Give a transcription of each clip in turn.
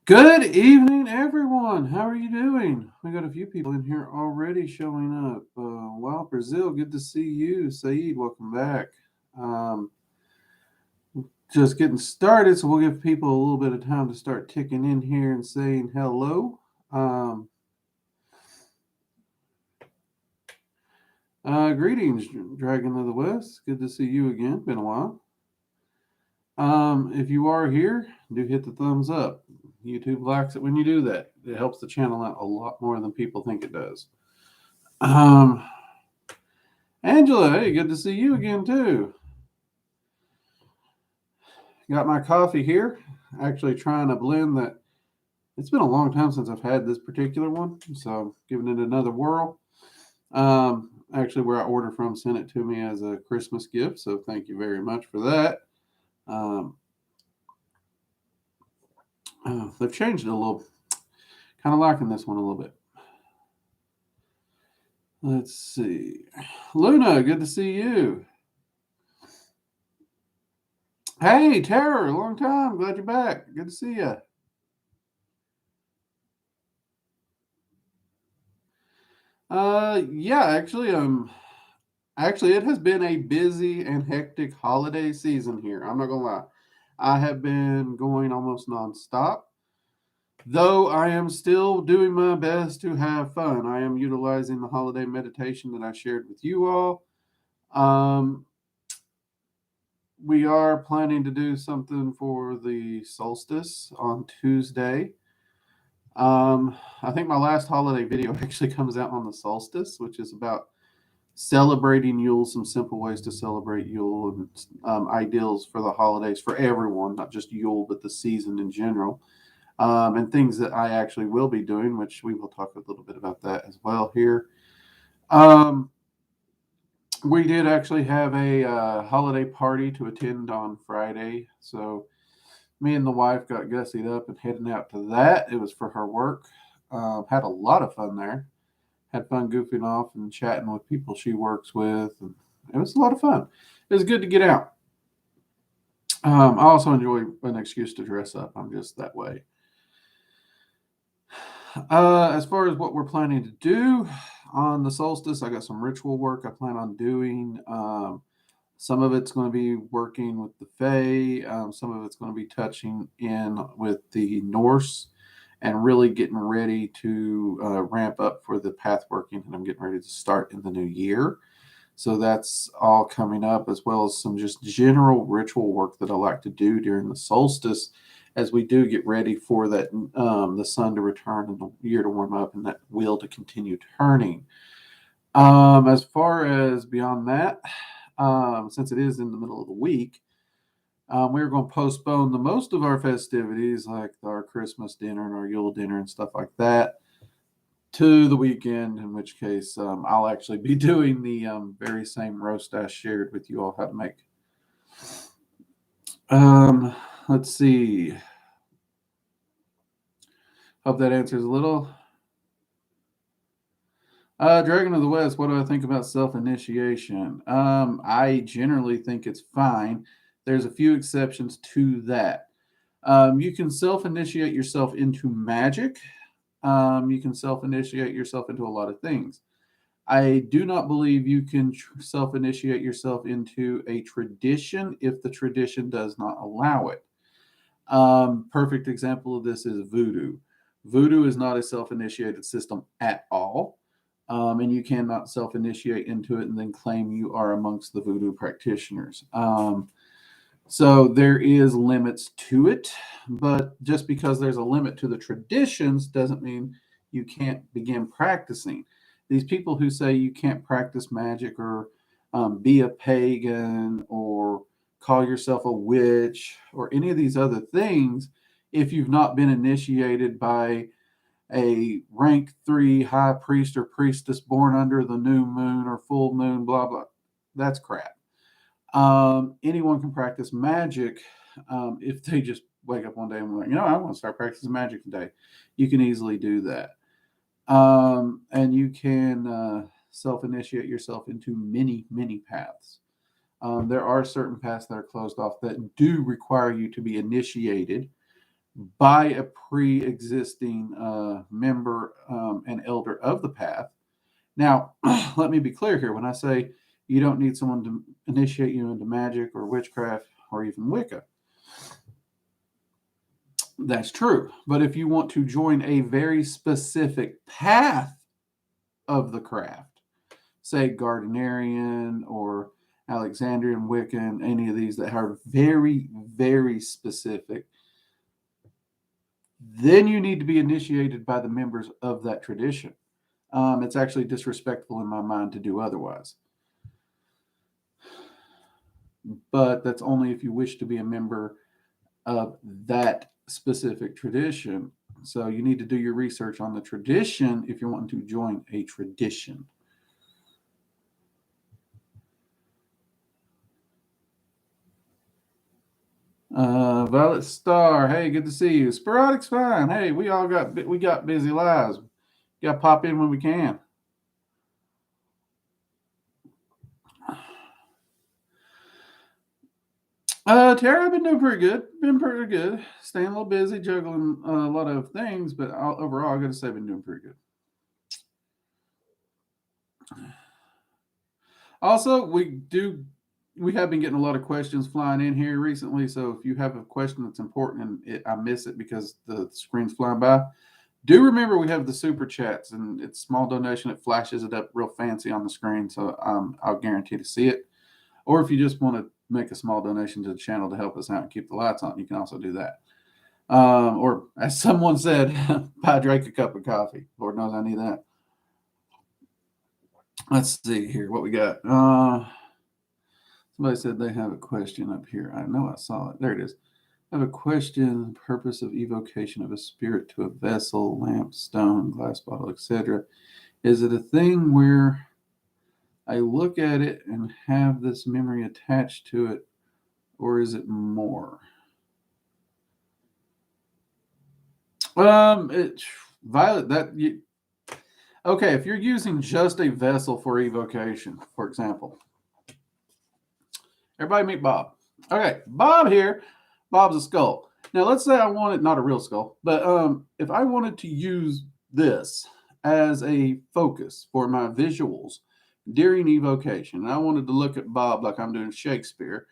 Good evening, everyone. How are you doing? We got a few people in here already showing up. Wow, Brazil, good to see you. Saeed, welcome back. Um, just getting started, so we'll give people a little bit of time to start ticking in here and saying hello. Um, Greetings, Dragon of the West. Good to see you again. Been a while. If you are here, do hit the thumbs up. YouTube likes it when you do that. It helps the channel out a lot more than people think it does. Um, Angela, hey, good to see you again too. Got my coffee here. Actually trying a blend that it's been a long time since I've had this particular one, so giving it another whirl. Actually, where I order from sent it to me as a Christmas gift, so thank you very much for that. Um, they've changed it a little. Kind of liking this one a little bit. Let's see. Luna, good to see you. Hey, Terror, long time. Glad you're back. Good to see you. Yeah, actually, it has been a busy and hectic holiday season here. I'm not gonna lie. I have been going almost nonstop, though I am still doing my best to have fun. I am utilizing the holiday meditation that I shared with you all. Um, we are planning to do something for the solstice on Tuesday. I think my last holiday video actually comes out on the solstice, which is about celebrating Yule, some simple ways to celebrate Yule, and ideals for the holidays for everyone, not just Yule, but the season in general, and things that I actually will be doing, which we will talk a little bit about that as well here. Um, we did actually have a holiday party to attend on Friday, so me and the wife got gussied up and heading out to that. It was for her work. Had a lot of fun there. Had fun goofing off and chatting with people she works with. And it was a lot of fun. It was good to get out. I also enjoy an excuse to dress up. I'm just that way. As far as what we're planning to do on the solstice, I got some ritual work I plan on doing. Some of it's going to be working with the Fae. Some of it's going to be touching in with the Norse and really getting ready to ramp up for the path working. And I'm getting ready to start in the new year. So that's all coming up, as well as some just general ritual work that I like to do during the solstice as we do get ready for that the sun to return and the year to warm up and that wheel to continue turning. As far as beyond that, since it is in the middle of the week, we're going to postpone the most of our festivities, like our Christmas dinner and our Yule dinner and stuff like that, to the weekend. In which case, I'll actually be doing the very same roast I shared with you all how to make. Let's see. Hope that answers a little. Dragon of the West, what do I think about self initiation? I generally think it's fine. There's a few exceptions to that. You can self initiate yourself into magic. You can self initiate yourself into a lot of things. I do not believe you can self initiate yourself into a tradition if the tradition does not allow it. Perfect example of this is voodoo. Voodoo is not a self initiated system at all. And you cannot self initiate into it and then claim you are amongst the voodoo practitioners. So there is limits to it, but just because there's a limit to the traditions doesn't mean you can't begin practicing. These people who say you can't practice magic or be a pagan or call yourself a witch or any of these other things, if you've not been initiated by a rank 3 high priest or priestess born under the new moon or full moon, blah, blah, that's crap. Anyone can practice magic if they just wake up one day and be like, I want to start practicing magic today. You can easily do that. And you can self initiate yourself into many, many paths. There are certain paths that are closed off that do require you to be initiated. by a pre-existing member and elder of the path. Now, let me be clear here. When I say you don't need someone to initiate you into magic or witchcraft or even Wicca, that's true. But if you want to join a very specific path of the craft, say Gardnerian or Alexandrian Wiccan, any of these that are very, very specific, then you need to be initiated by the members of that tradition. It's actually disrespectful in my mind to do otherwise. But that's only if you wish to be a member of that specific tradition. So you need to do your research on the tradition if you're wanting to join a tradition. Violet Star, hey, good to see you. Sporadic's fine. Hey, we got busy lives. Got to pop in when we can. Tara, I've been doing pretty good. Been pretty good. Staying a little busy, juggling a lot of things, but overall, I got to say, I've been doing pretty good. Also, we have been getting a lot of questions flying in here recently. So if you have a question that's important and I miss it because the screen's flying by, do remember we have the super chats, and it's small donation. It flashes it up real fancy on the screen, so I'll guarantee to see it. Or if you just want to make a small donation to the channel to help us out and keep the lights on, you can also do that. Or as someone said, buy Drake a cup of coffee. Lord knows I need that. Let's see here what we got. Somebody said they have a question up here. I know I saw it. There it is. I have a question. Purpose of evocation of a spirit to a vessel, lamp, stone, glass bottle, etc. Is it a thing where I look at it and have this memory attached to it, or is it more? Violet, okay, if you're using just a vessel for evocation, for example. Everybody meet Bob. Okay, Bob here. Bob's a skull. Now, let's say I wanted, not a real skull, but if I wanted to use this as a focus for my visuals during evocation, and I wanted to look at Bob like I'm doing Shakespeare,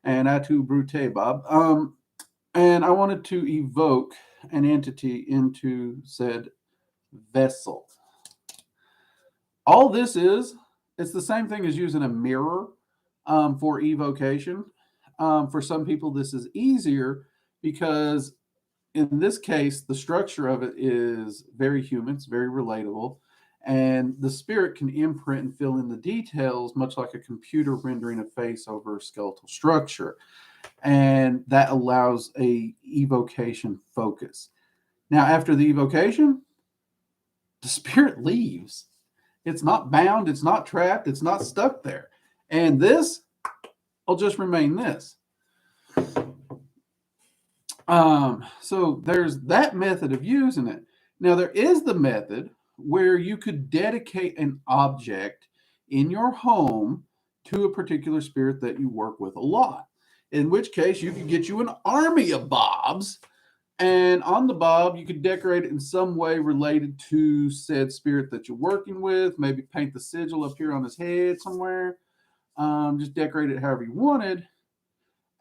and à tout brute, Bob, and I wanted to evoke an entity into said vessel. All this is, it's the same thing as using a mirror for evocation. For some people, this is easier because in this case, the structure of it is very human, it's very relatable, and the spirit can imprint and fill in the details, much like a computer rendering a face over a skeletal structure. And that allows a evocation focus. Now, after the evocation, the spirit leaves. It's not bound, it's not trapped, it's not stuck there. And this will just remain this. So there's that method of using it. Now, there is the method where you could dedicate an object in your home to a particular spirit that you work with a lot. In which case, you could get you an army of Bobs, and on the Bob, you could decorate it in some way related to said spirit that you're working with. Maybe paint the sigil up here on his head somewhere. Just decorate it however you wanted.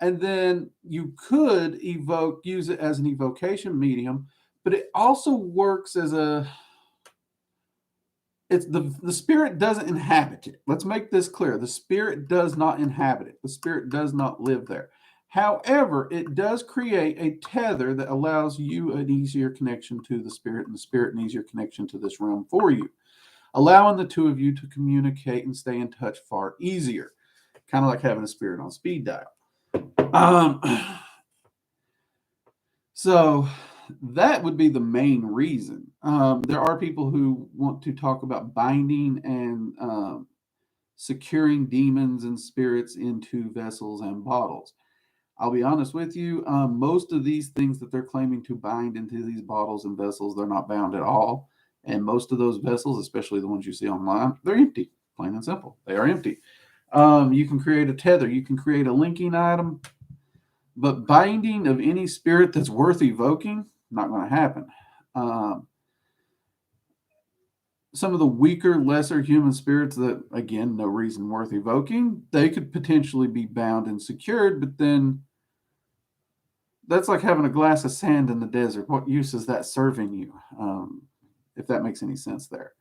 And then you could use it as an evocation medium, but it also works as the spirit doesn't inhabit it. Let's make this clear. The spirit does not inhabit it. The spirit does not live there. However, it does create a tether that allows you an easier connection to the spirit, and the spirit an easier connection to this realm for you, allowing the two of you to communicate and stay in touch far easier, kind of like having a spirit on speed dial. So that would be the main reason. There are people who want to talk about binding and securing demons and spirits into vessels and bottles. I'll be honest with you, most of these things that they're claiming to bind into these bottles and vessels, they're not bound at all. And most of those vessels, especially the ones you see online, they're empty, plain and simple. They are empty. You can create a tether. You can create a linking item But binding of any spirit that's worth evoking, not going to happen. Some of the weaker, lesser human spirits that, again, no reason worth evoking, they could potentially be bound and secured, but then that's like having a glass of sand in the desert. What use is that serving you? If that makes any sense there.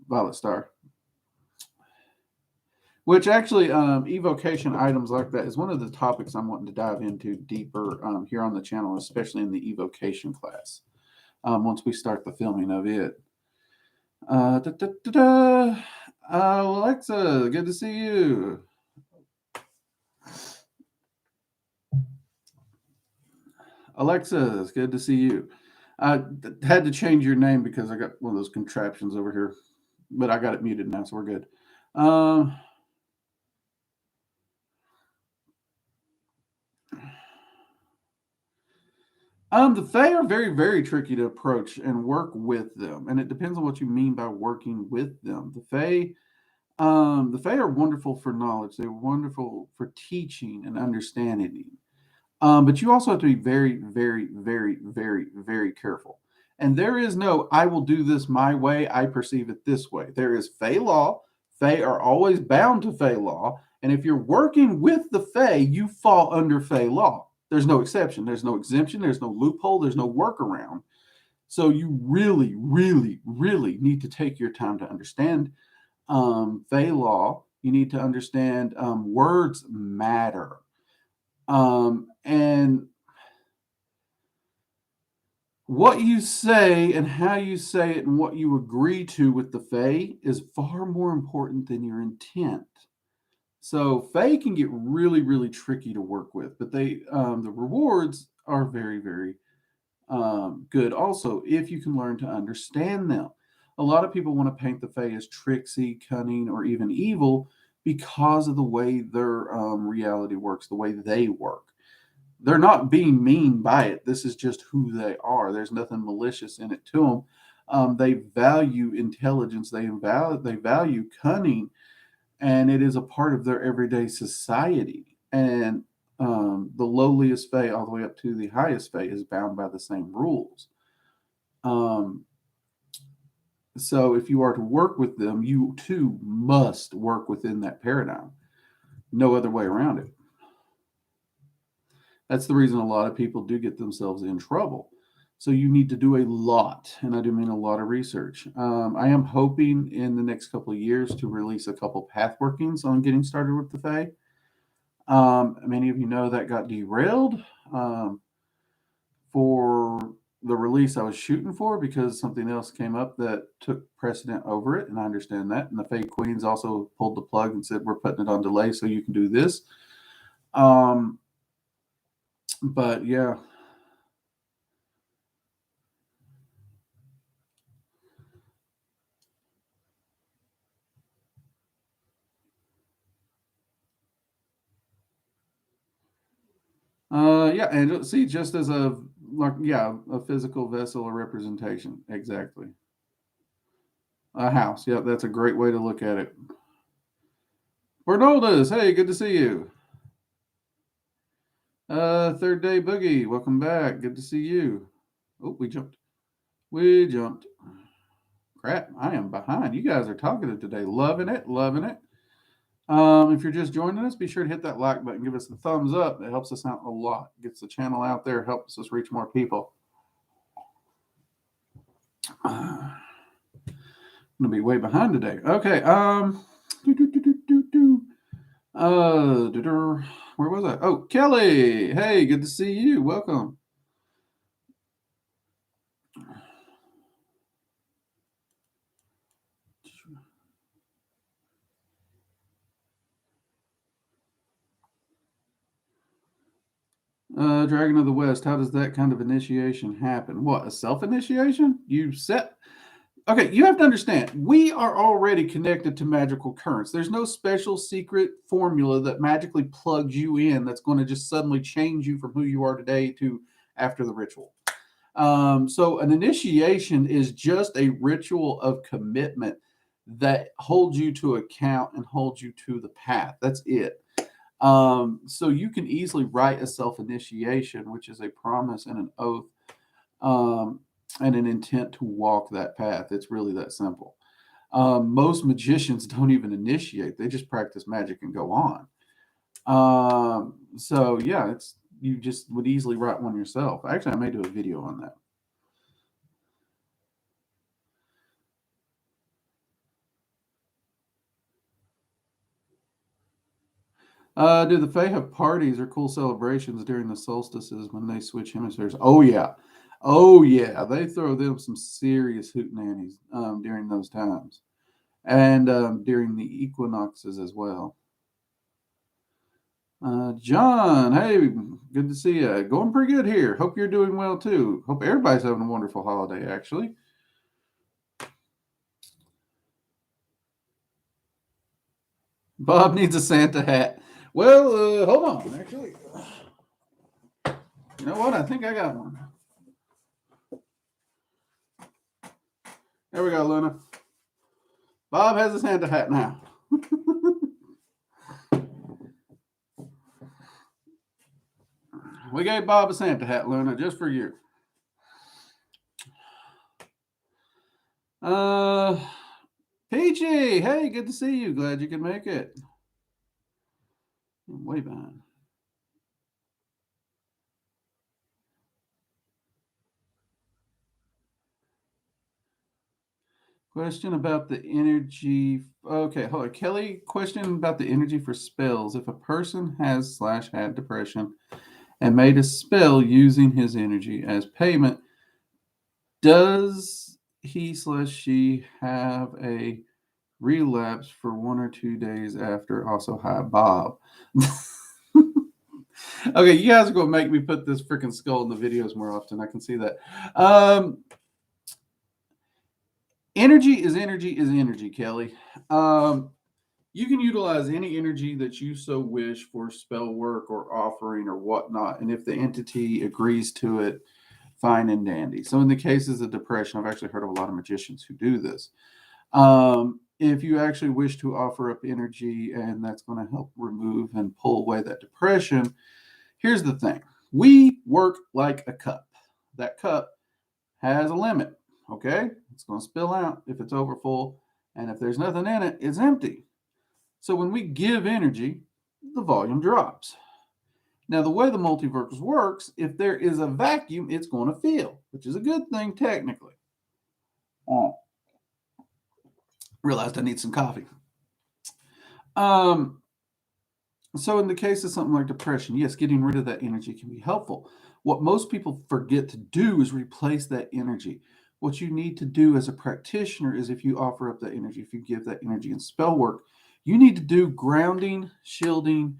Violet Star. Which actually, evocation items like that is one of the topics I'm wanting to dive into deeper here on the channel, especially in the evocation class, once we start the filming of it. Alexa, good to see you. Alexa, it's good to see you. I had to change your name because I got one of those contraptions over here, but I got it muted now, so we're good. The Fae are very, very tricky to approach and work with them, and it depends on what you mean by working with them. The Fae are wonderful for knowledge. They're wonderful for teaching and understanding. But you also have to be very, very, very, very, very careful. And there is no, I will do this my way, I perceive it this way. There is Fae law. Fae are always bound to Fae law. And if you're working with the Fae, you fall under Fae law. There's no exception. There's no exemption. There's no loophole. There's no workaround. So you really, really, really need to take your time to understand Fae law. You need to understand words matter. And what you say and how you say it and what you agree to with the Fae is far more important than your intent. So Fae can get really, really tricky to work with, but the rewards are very, very good also if you can learn to understand them. A lot of people want to paint the Fae as tricksy, cunning, or even evil because of the way their reality works, the way they work. They're not being mean by it. This is just who they are. There's nothing malicious in it to them. They value intelligence. They value cunning, and it is a part of their everyday society. And the lowliest Fae, all the way up to the highest Fae, is bound by the same rules. So if you are to work with them, you too must work within that paradigm. No other way around it. That's the reason a lot of people do get themselves in trouble. So you need to do a lot, and I do mean a lot of research. I am hoping in the next couple of years to release a couple path workings on getting started with the Fae. Many of you know that got derailed for the release I was shooting for because something else came up that took precedent over it, and I understand that. And the Fae Queens also pulled the plug and said, we're putting it on delay so you can do this. But yeah. Yeah, and see, just as a physical vessel or representation, exactly. A house, yeah, that's a great way to look at it. Bernaldez, hey, good to see you. Third Day Boogie, welcome back. Good to see you. Oh, we jumped. We jumped. Crap, I am behind. You guys are talking today. Loving it, loving it. If you're just joining us, be sure to hit that like button. Give us a thumbs up. It helps us out a lot. Gets the channel out there. Helps us reach more people. I'm going to be way behind today. Okay. Where was I? Oh, Kelly. Hey, good to see you. Welcome. Dragon of the West, how does that kind of initiation happen? What, a self-initiation? Okay, you have to understand, we are already connected to magical currents. There's no special secret formula that magically plugs you in that's going to just suddenly change you from who you are today to after the ritual. So an initiation is just a ritual of commitment that holds you to account and holds you to the path. That's it. So you can easily write a self-initiation, which is a promise and an oath, um, and an intent to walk that path. It's really that simple. Most magicians don't even initiate; they just practice magic and go on. So yeah, it's you just would easily write one yourself. Actually, I may do a video on that. Do the Fae have parties or cool celebrations during the solstices when they switch hemispheres? Oh yeah, oh yeah. They throw them some serious hootenannies during those times, and during the equinoxes as well. John, hey, good to see you. Going pretty good here. Hope you're doing well too. Hope everybody's having a wonderful holiday. Actually, Bob needs a Santa hat. Well, hold on. Actually, you know what? I think I got one. There we go, Luna. Bob has a Santa hat now. We gave Bob a Santa hat, Luna, just for you. Uh, Peachy, hey, good to see you. Glad you could make it. I'm way behind. Question about the energy. Okay, hold on. Kelly, question about the energy for spells. If a person has / had depression and made a spell using his energy as payment, does he / she have a relapse for 1 or 2 days after? Also, hi, Bob. Okay, you guys are going to make me put this freaking skull in the videos more often. I can see that. Energy is energy is energy, Kelly. You can utilize any energy that you so wish for spell work or offering or whatnot. And if the entity agrees to it, fine and dandy. So, in the cases of depression, I've actually heard of a lot of magicians who do this. If you actually wish to offer up energy and that's going to help remove and pull away that depression, here's the thing: we work like a cup. That cup has a limit. Okay, it's going to spill out if it's over full, and if there's nothing in it, it's empty. So when we give energy, the volume drops. Now, the way the multiverse works, if there is a vacuum, it's going to fill, which is a good thing technically. Oh, realized I need some coffee. Um, so in the case of something like depression, yes, getting rid of that energy can be helpful. What most people forget to do is replace that energy. What you need to do as a practitioner is if you offer up that energy, if you give that energy in spell work, you need to do grounding, shielding,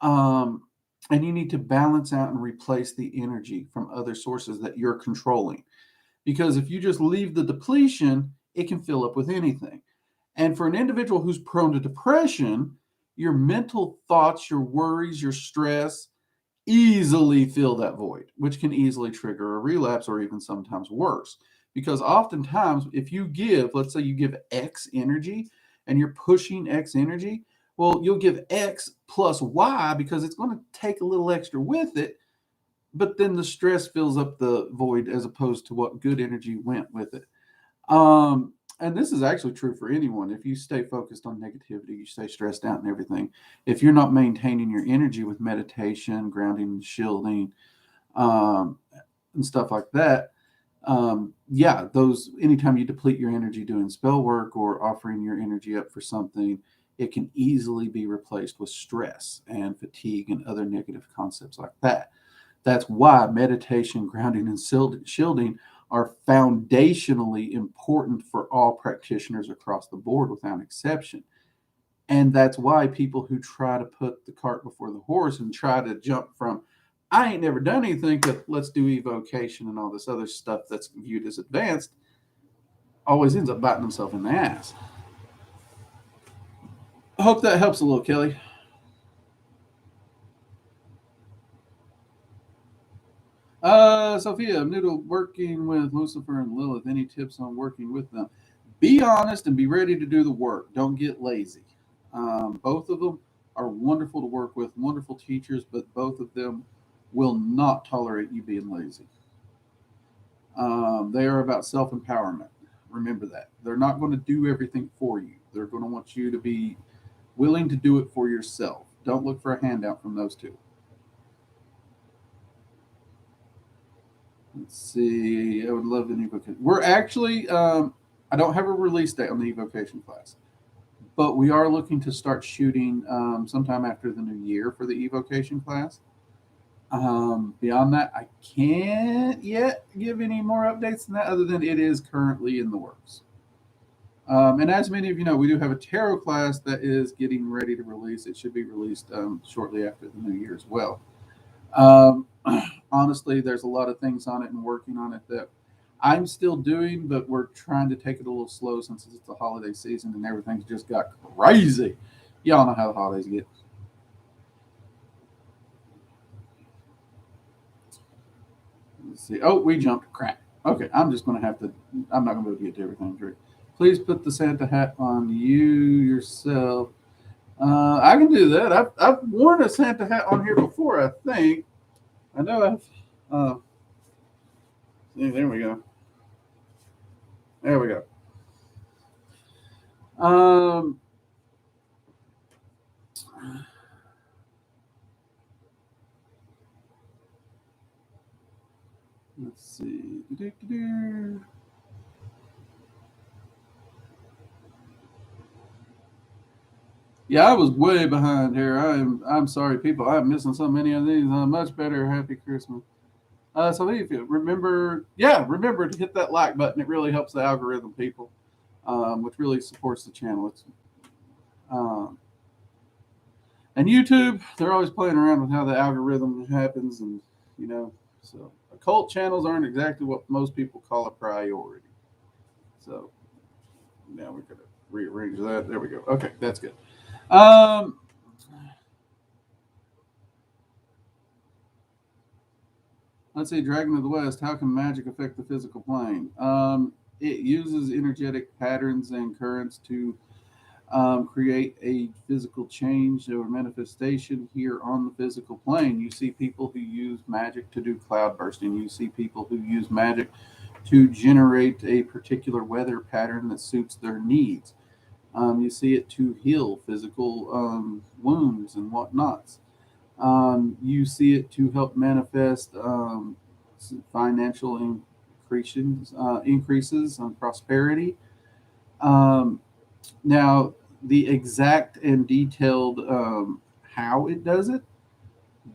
um, and you need to balance out and replace the energy from other sources that you're controlling. Because if you just leave the depletion, it can fill up with anything. And for an individual who's prone to depression, your mental thoughts, your worries, your stress easily fill that void, which can easily trigger a relapse or even sometimes worse. Because oftentimes, if you give, let's say you give X energy and you're pushing X energy, well, you'll give X plus Y because it's going to take a little extra with it, but then the stress fills up the void as opposed to what good energy went with it. And this is actually true for anyone. If you stay focused on negativity, you stay stressed out and everything. If you're not maintaining your energy with meditation, grounding, shielding, um, and stuff like that, yeah, those anytime you deplete your energy doing spell work or offering your energy up for something, it can easily be replaced with stress and fatigue and other negative concepts like that. That's why meditation, grounding, and shielding are foundationally important for all practitioners across the board without exception. And that's why people who try to put the cart before the horse and try to jump from, I ain't never done anything, to let's do evocation and all this other stuff that's viewed as advanced, always ends up biting themselves in the ass. I hope that helps a little, Kelly. Sophia, I'm new to working with Lucifer and Lilith. Any tips on working with them? Be honest and be ready to do the work. Don't get lazy. Both of them. are wonderful to work with, wonderful teachers, but both of them will not tolerate you being lazy. They are about self empowerment. Remember that. They're not going to do everything for you. They're going to want you to be willing to do it for yourself. Don't look for a handout from those two. Let's see. I would love an evocation. We're actually, I don't have a release date on the evocation class, but we are looking to start shooting sometime after the new year for the evocation class. Beyond that, I can't yet give any more updates than that, other than it is currently in the works. And as many of you know, we do have a tarot class that is getting ready to release. It should be released shortly after the new year as well. Um, Honestly, there's a lot of things on it and working on it that I'm still doing, but we're trying to take it a little slow since it's the holiday season and everything's just got crazy. Y'all know how the holidays get. Let's see. Oh, we jumped. Crap. Okay, I'm just going to have to. I'm not going to be able to get to everything through. Please put the Santa hat on you yourself. I can do that. I've worn a Santa hat on here before, I think. I know I've. There we go. There we go. Um, let's see. Yeah, I was way behind here. I'm sorry, people. I'm missing so many of these. Much better. Happy Christmas. So if you remember, yeah, remember to hit that like button. It really helps the algorithm, people, which really supports the channel. It's um, and YouTube, they're always playing around with how the algorithm happens, and you know, so occult channels aren't exactly what most people call a priority. So now we're gonna rearrange that. There we go. Okay, that's good. Um, let's see, Dragon of the West. How can magic affect the physical plane? It uses energetic patterns and currents to create a physical change or manifestation here on the physical plane. You see people who use magic to do cloud bursting. You see people who use magic to generate a particular weather pattern that suits their needs. You see it to heal physical wounds and whatnots. You see it to help manifest financial increases on prosperity. Um, Now, the exact and detailed how it does it,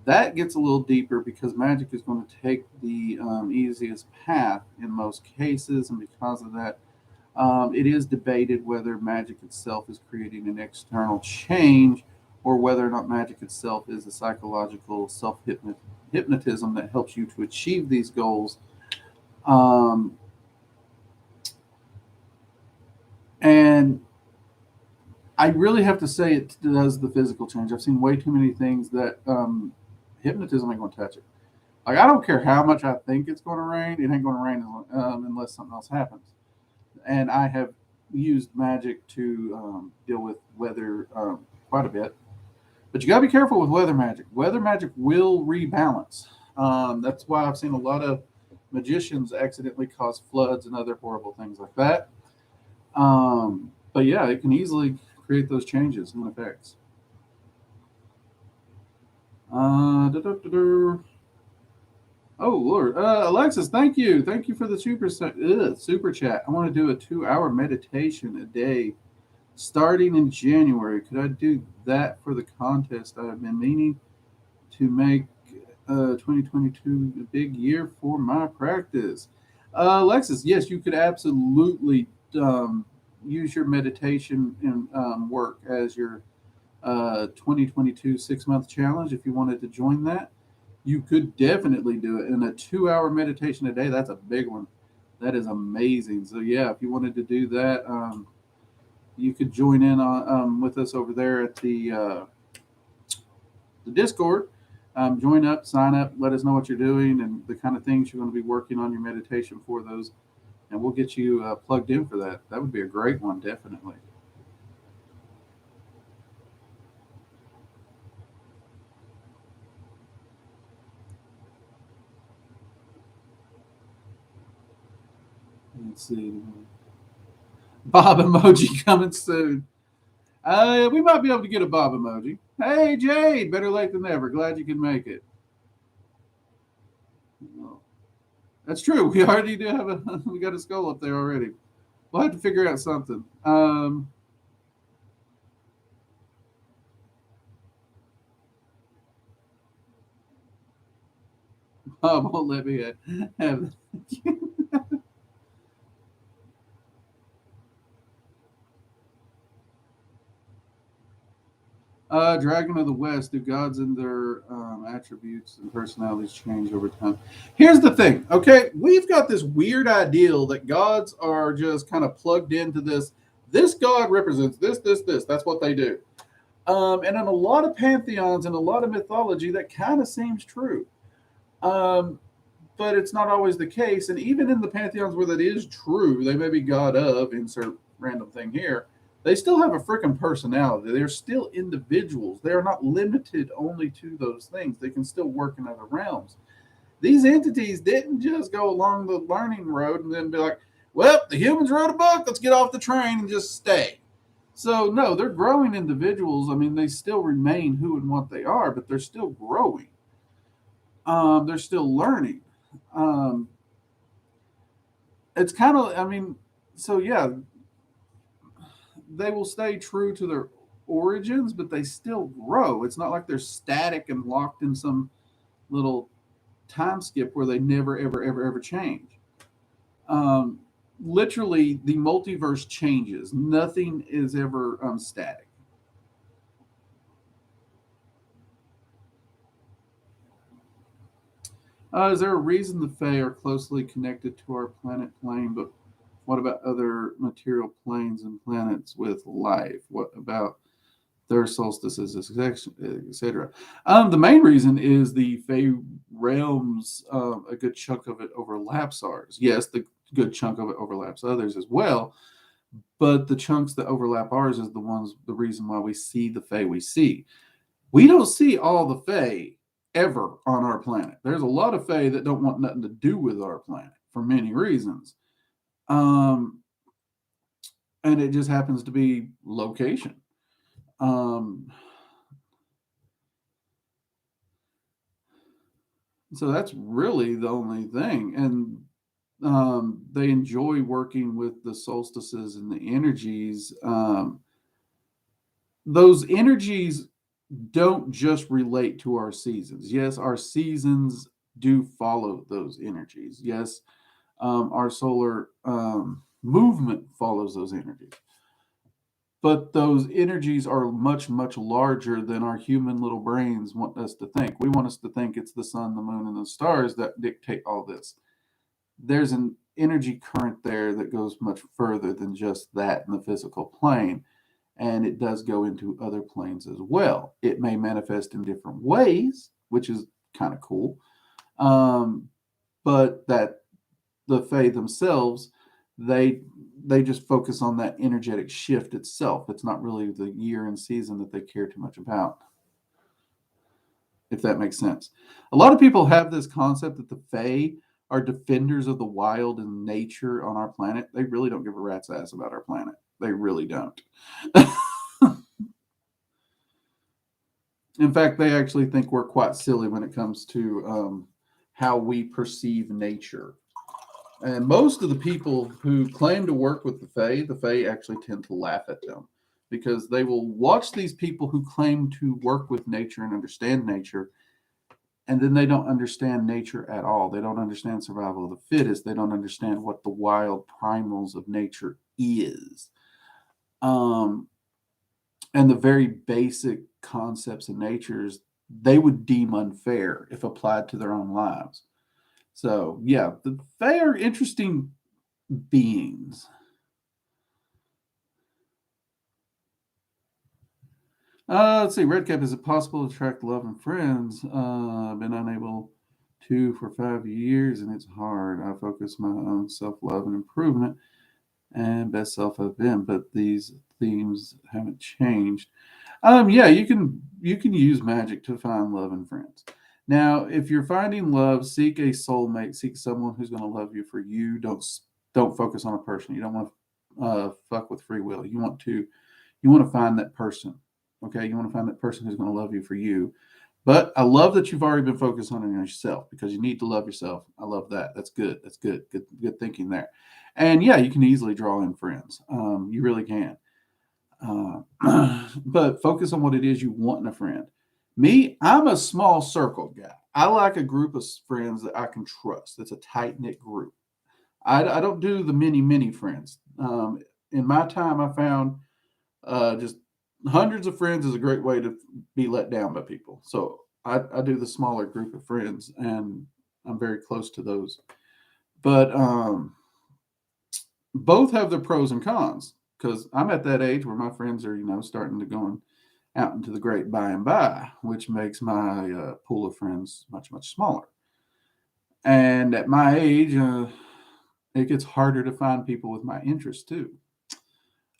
that gets a little deeper because magic is going to take the easiest path in most cases, and because of that, it is debated whether magic itself is creating an external change or whether or not magic itself is a psychological self hypnotism that helps you to achieve these goals. Um, and I really have to say it does the physical change. I've seen way too many things that hypnotism ain't going to touch it. Like I don't care how much I think it's going to rain, it ain't going to rain unless something else happens. And I have used magic to deal with weather quite a bit. But you got to be careful with weather magic. Weather magic will rebalance. That's why I've seen a lot of magicians accidentally cause floods and other horrible things like that. But yeah, it can easily create those changes and effects. Da-da-da-da. Oh Lord, Alexis, thank you for the super chat. I want to do a 2 hour meditation a day, starting in January. Could I do that for the contest? I've been meaning to make 2022 a big year for my practice. Alexis, yes, you could absolutely use your meditation and work as your 2022 6 month challenge if you wanted to join that. You could definitely do it in a 2 hour meditation a day. That's a big one. That is amazing. So yeah, if you wanted to do that, you could join in on with us over there at the Discord. Join up, sign up, let us know what you're doing and the kind of things you're going to be working on your meditation for those, and we'll get you plugged in for that. That would be a great one, definitely. Let's see. Bob emoji coming soon. We might be able to get a Bob emoji. Hey, Jade, better late than never. Glad you can make it. Well, that's true. We already do have a. We got a skull up there already. We'll have to figure out something. Bob won't let me have. Dragon of the West, do gods and their attributes and personalities change over time? Here's the thing, okay? We've got this weird ideal that gods are just kind of plugged into this. This god represents this, this, this. That's what they do. And in a lot of pantheons and a lot of mythology, that kind of seems true. Um, but it's not always the case. And even in the pantheons where that is true, they may be god of, insert random thing here, they still have a freaking personality. They're still individuals. They are not limited only to those things. They can still work in other realms. These entities didn't just go along the learning road and then be like, well, the humans wrote a book, let's get off the train and just stay. So, no, they're growing individuals. I mean, they still remain who and what they are, but they're still growing. They're still learning. Um, it's kind of, I mean, so yeah, they will stay true to their origins, but they still grow. It's not like they're static and locked in some little time skip where they never, ever, ever, ever change. Um, Literally, the multiverse changes. Nothing is ever static. Is there a reason the Fae are closely connected to our planet plane, but what about other material planes and planets with life? What about their solstices, etc.? The main reason is the Fae realms, a good chunk of it overlaps ours. Yes, the good chunk of it overlaps others as well, but the chunks that overlap ours is the reason why we see the Fae we see. We don't see all the Fae ever on our planet. There's a lot of Fae that don't want nothing to do with our planet for many reasons. Um, and it just happens to be location. Um, so that's really the only thing. And they enjoy working with the solstices and the energies. Those energies don't just relate to our seasons. Yes, our seasons do follow those energies. Yes, our solar movement follows those energies. But those energies are much, much larger than our human little brains want us to think. We want us to think it's the sun, the moon, and the stars that dictate all this. There's an energy current there that goes much further than just that in the physical plane. And it does go into other planes as well. It may manifest in different ways, which is kind of cool. But that the Fae themselves, they they just focus on that energetic shift itself. It's not really the year and season that they care too much about, if that makes sense. A lot of people have this concept that the Fae are defenders of the wild and nature on our planet. They really don't give a rat's ass about our planet. They really don't. In fact, they actually think we're quite silly when it comes to how we perceive nature. And most of the people who claim to work with the Fae actually tend to laugh at them because they will watch these people who claim to work with nature and understand nature, and then they don't understand nature at all. They don't understand survival of the fittest. They don't understand what the wild primals of nature is. Um, and the very basic concepts of natures they would deem unfair if applied to their own lives. So yeah, they are interesting beings. Let's see. Redcap, is it possible to attract love and friends? I've been unable to for 5 years, and it's hard. I focus my own self love and improvement, and best self I've been, but these themes haven't changed. Yeah, you can use magic to find love and friends. Now, if you're finding love, seek a soulmate, seek someone who's going to love you for you. Don't don't focus on a person. You don't want to fuck with free will. You want to find that person. Okay, you want to find that person who's going to love you for you. But I love that you've already been focused on yourself, because you need to love yourself. I love that. That's good. That's good. Good thinking there. And yeah, you can easily draw in friends. You really can. But focus on what it is you want in a friend. Me, I'm a small circle guy. I like a group of friends that I can trust. It's a tight knit group. I don't do the many friends. In my time, I found just hundreds of friends is a great way to be let down by people. So I do the smaller group of friends, and I'm very close to those. But both have their pros and cons, because I'm at that age where my friends are, starting to go out into the great by and by, which makes my pool of friends much smaller. And at my age, it gets harder to find people with my interests too.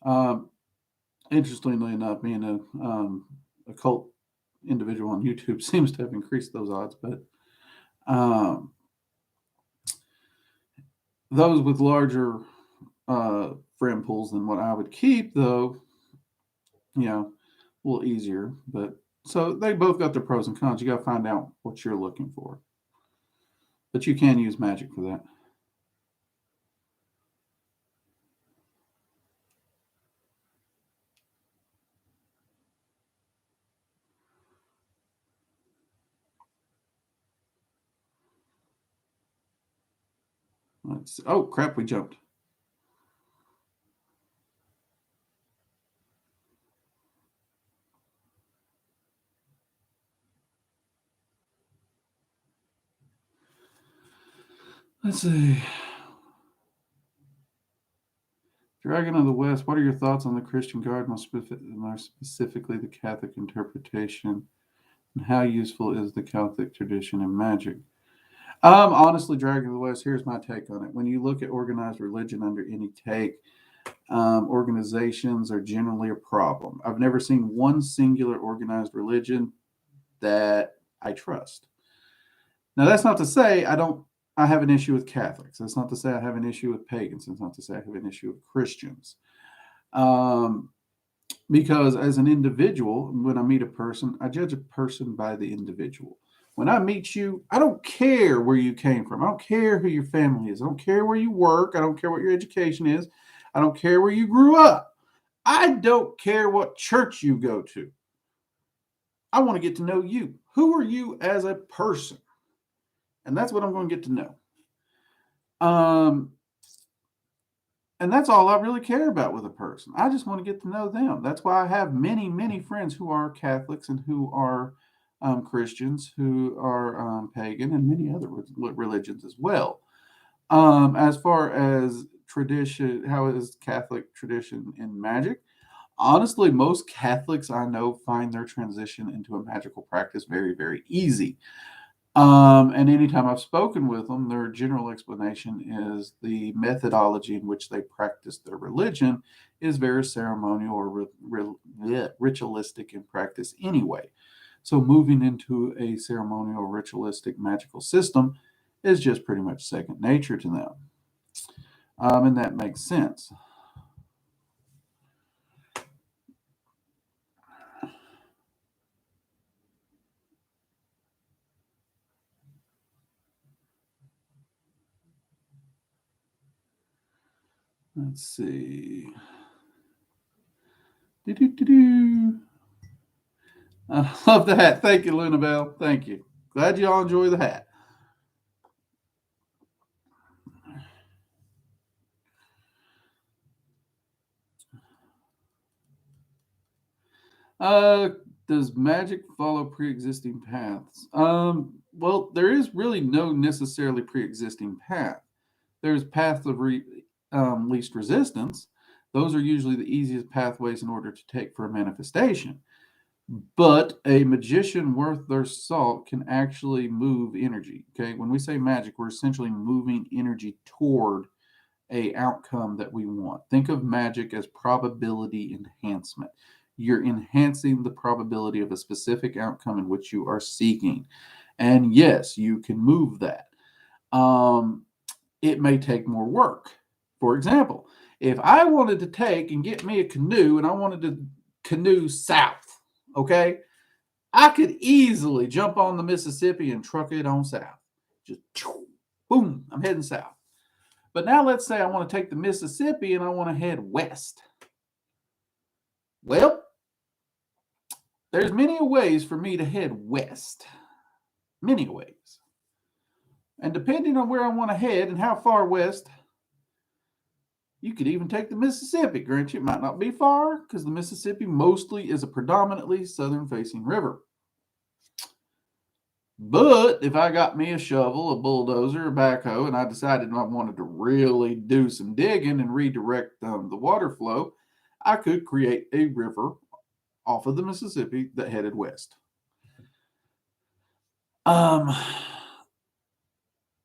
Um, Interestingly enough, being a cult individual on YouTube seems to have increased those odds, but um, those with larger friend pools than what I would keep, though, a little easier. But so they both got their pros and cons. You got to find out what you're looking for, but you can use Magick for that. Oh crap, we jumped. Let's see. Dragon of the West, what are your thoughts on the Christian God, more specifically the Catholic interpretation, and how useful is the Catholic tradition in magic? Honestly, Dragon of the West, here's my take on it. When you look at organized religion under any take, organizations are generally a problem. I've never seen one singular organized religion that I trust. Now, that's not to say I have an issue with Catholics. That's not to say I have an issue with pagans. That's not to say I have an issue with Christians. Um, because as an individual, when I meet a person, I judge a person by the individual. When I meet you, I don't care where you came from. I don't care who your family is. I don't care where you work. I don't care what your education is. I don't care where you grew up. I don't care what church you go to. I want to get to know you. Who are you as a person? And that's what I'm going to get to know. And that's all I really care about with a person. I just want to get to know them. That's why I have many friends who are Catholics and who are Christians, who are pagan, and many other religions as well. As far as tradition, how is Catholic tradition in magic? Honestly, most Catholics I know find their transition into a magical practice very easy. And anytime I've spoken with them, their general explanation is the methodology in which they practice their religion is very ceremonial or ritualistic in practice anyway. So moving into a ceremonial, ritualistic, magical system is just pretty much second nature to them. And that makes sense. Let's see. Do-do-do-do. I love the hat. Thank you, Lunabelle. Thank you. Glad you all enjoy the hat. Uh, does magic follow pre-existing paths? Well, there is really no necessarily pre-existing path. There's paths of least resistance. Those are usually the easiest pathways in order to take for a manifestation. But a magician worth their salt can actually move energy. Okay, when we say magic, we're essentially moving energy toward a outcome that we want. Think of magic as probability enhancement. You're enhancing the probability of a specific outcome in which you are seeking. And yes, you can move that. It may take more work. For example, if I wanted to take and get me a canoe and I wanted to canoe south, okay, I could easily jump on the Mississippi and truck it on south. Just boom, I'm heading south. But now let's say I want to take the Mississippi and I want to head west. Well, there's many ways for me to head west. Many ways. And depending on where I want to head and how far west, you could even take the Mississippi. Granted, it might not be far because the Mississippi mostly is a predominantly southern facing river. But if I got me a shovel, a bulldozer, a backhoe, and I decided I wanted to really do some digging and redirect the water flow, I could create a river off of the Mississippi that headed west.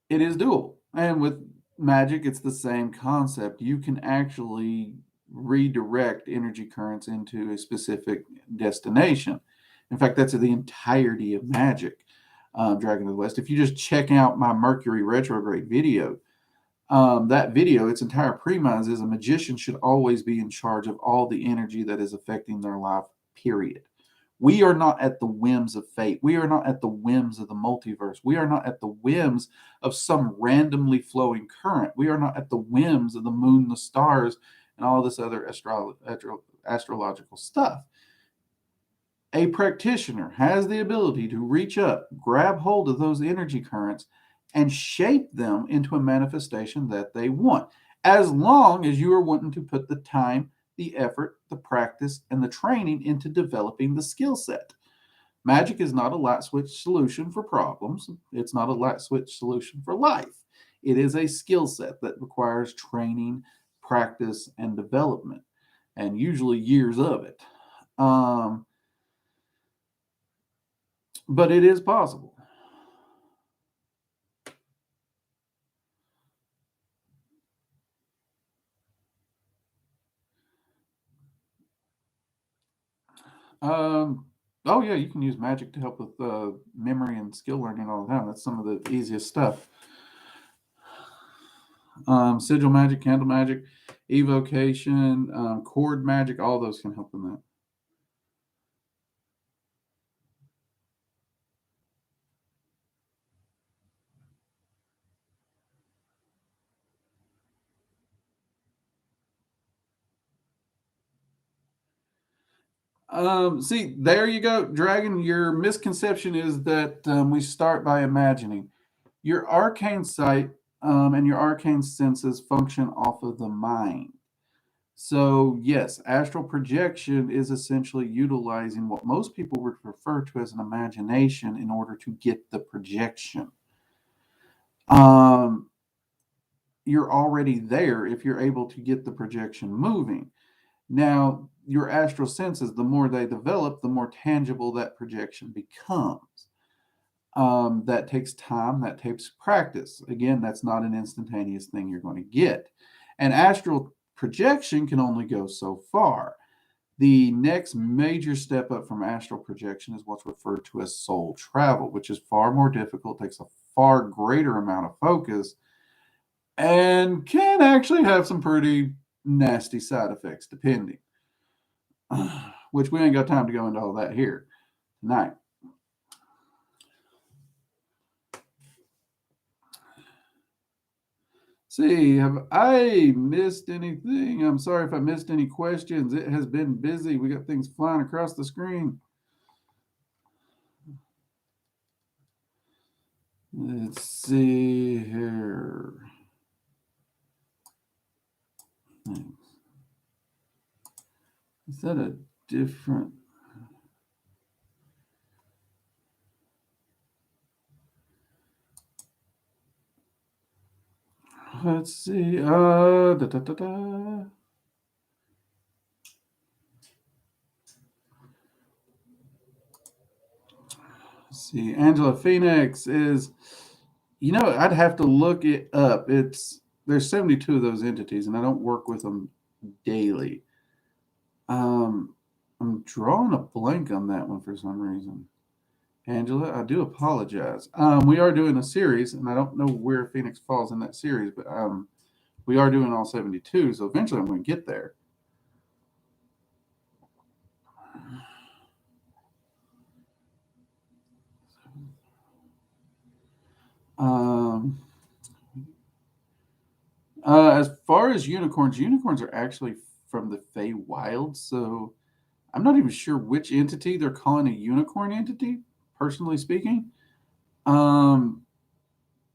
It is doable. And with Magick, it's the same concept. You can actually redirect energy currents into a specific destination. In fact, that's the entirety of Magick, Dragon of the West. If you just check out my Mercury retrograde video, that video, its entire premise is a magician should always be in charge of all the energy that is affecting their life, period. We are not at the whims of fate. We are not at the whims of the multiverse. We are not at the whims of some randomly flowing current. We are not at the whims of the moon, the stars, and all this other astrological stuff. A practitioner has the ability to reach up, grab hold of those energy currents, and shape them into a manifestation that they want, as long as you are wanting to put the time, the effort, the practice, and the training into developing the skill set. Magick is not a light switch solution for problems. It's not a light switch solution for life. It is a skill set that requires training, practice, and development, and usually years of it. But it is possible. Oh yeah, you can use Magick to help with memory and skill learning all the time. That's some of the easiest stuff. Sigil magic, candle magic, evocation, cord magic, all those can help in that. See, there you go, Dragon. Your misconception is that we start by imagining. Your arcane sight and your arcane senses function off of the mind. So, yes, astral projection is essentially utilizing what most people would refer to as an imagination in order to get the projection. You're already there if you're able to get the projection moving. Now, your astral senses, the more they develop, the more tangible that projection becomes. That takes time, that takes practice. Again, that's not an instantaneous thing you're going to get. And astral projection can only go so far. The next major step up from astral projection is what's referred to as soul travel, which is far more difficult, takes a far greater amount of focus, and can actually have some pretty nasty side effects, depending. Which we ain't got time to go into all that here tonight. See, have I missed anything? I'm sorry if I missed any questions. It has been busy. We got things flying across the screen. Let's see here. Is that a different? Let's see. Let's see. Angela Phoenix is, I'd have to look it up. There's 72 of those entities, and I don't work with them daily. I'm drawing a blank on that one for some reason. Angela, I do apologize. We are doing a series, and I don't know where Phoenix falls in that series, but we are doing all 72, so eventually I'm going to get there. Um, as far as unicorns are actually from the Feywild, so I'm not even sure which entity they're calling a unicorn entity, personally speaking. Um,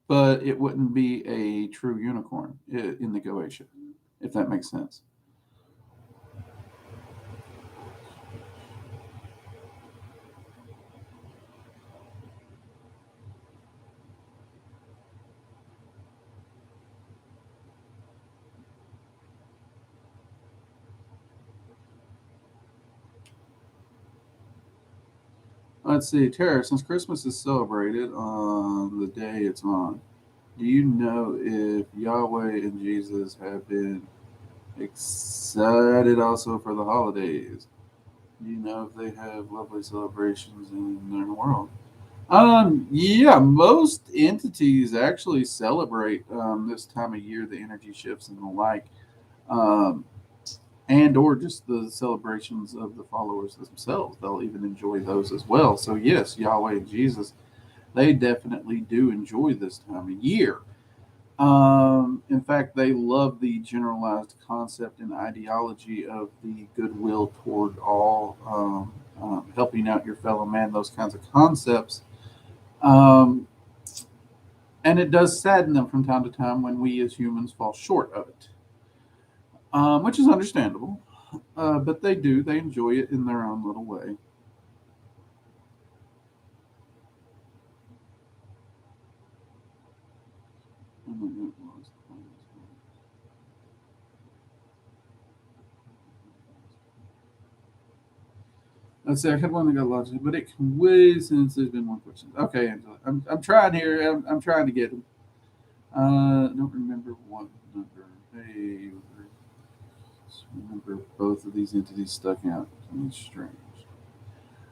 but it wouldn't be a true unicorn in the Goetia, if that makes sense. Let's see, Tara, since Christmas is celebrated on the day it's on, do you know if Yahweh and Jesus have been excited also for the holidays? Do you know if they have lovely celebrations in their world? Yeah, most entities actually celebrate this time of year, the energy shifts and the like, um, and or just the celebrations of the followers themselves. They'll even enjoy those as well. So yes, Yahweh and Jesus, they definitely do enjoy this time of year. In fact, they love the generalized concept and ideology of the goodwill toward all, helping out your fellow man, those kinds of concepts. Um, and it does sadden them from time to time when we as humans fall short of it, which is understandable. But they enjoy it in their own little way. Let's see, I had one that got lost, but it can wait since there's been one question. Okay, Angela, I'm trying here. I'm trying to get them. Don't remember what number. Hey, remember both of these entities stuck out to me strange.